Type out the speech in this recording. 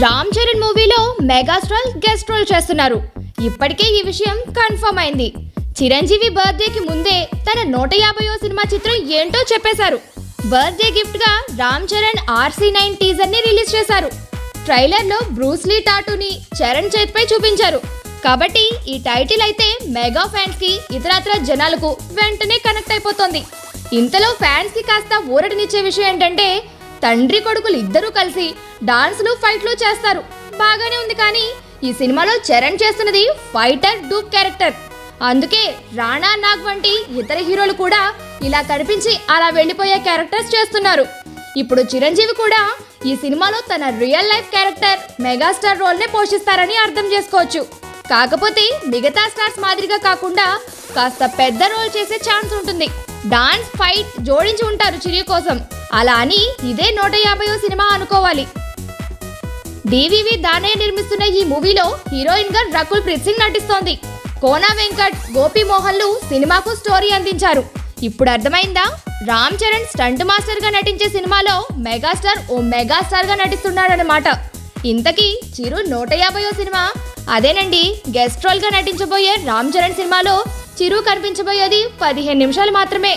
రామ్ చరణ్ మూవీలో megastar guest role చేస్తున్నారు. ఇప్పటికే ఈ విషయం కన్ఫర్మ్ అయింది. చిరంజీవి బర్త్డేకి ముందే తన 150వ సినిమా చిత్రం ఏంటో చెప్పేశారు. బర్త్డే గిఫ్ట్ గా రామ్ చరణ్ RC9 టీజర్ ని రిలీజ్ చేశారు. ట్రైలర్ లో బ్రూస్లీ టాటూని చరణ్ చేతిపై చూపించారు. కాబట్టి ఈ టైటిల్ అయితే మెగా ఫ్యాన్స్ కి ఇతరత్ర జనాలకు వెంటనే కనెక్ట్ అయిపోతుంది. ఇంతలో ఫ్యాన్స్ కి కాస్త ఊరటనిచ్చే విషయం ఏంటంటే తండ్రి కొడుకులు ఇద్దరూ కలిసి డాన్స్లు ఫైట్లు చేస్తారు. బాగానే ఉంది, కానీ ఈ సినిమాలో చరణ్ చేస్తున్నది ఫైటర్ డూప్ క్యారెక్టర్. అందుకే రాణా నాగ్ వంటి ఇతర హీరోలు కూడా ఇలా కనిపించి అలా వెళ్ళిపోయే క్యారెక్టర్స్ చేస్తున్నారు. ఇప్పుడు చిరంజీవి కూడా ఈ సినిమాలో తన real life character megastar role నే పోషిస్తారని అర్థం చేసుకోవచ్చు. కాకపోతే మిగతా స్టార్స్ మాదిరిగా కాకుండా కాస్త పెద్ద రోల్ చేసే ఛాన్స్ ఉంటుంది. డాన్స్ ఫైట్ జోడించి ఉంటారు చిరు కోసం. అలా అని ఇదే 150వ సినిమా అనుకోవాలి. డివివి దానయ్య నిర్మిస్తున్న ఈ మూవీలో హీరోయిన్ గా రకుల్ ప్రీత్ సింగ్ నటిస్తోంది. కోనా వెంకట్, గోపి మోహన్లు సినిమాకు స్టోరీ అందించారు. ఇప్పుడు అర్థమైందా? రామ్ చరణ్ స్టంట్ మాస్టర్ గా నటించే సినిమాలో మెగాస్టార్ ఓ మెగాస్టార్ గా నటిస్తున్నాడన్నమాట. ఇంతకీ చిరు 150వ సినిమా అదేనండి. గెస్ట్ రోల్ గా నటించబోయే రామ్ చరణ్ సినిమాలో చిరు కనిపించబోయేది 15 నిమిషాలు మాత్రమే.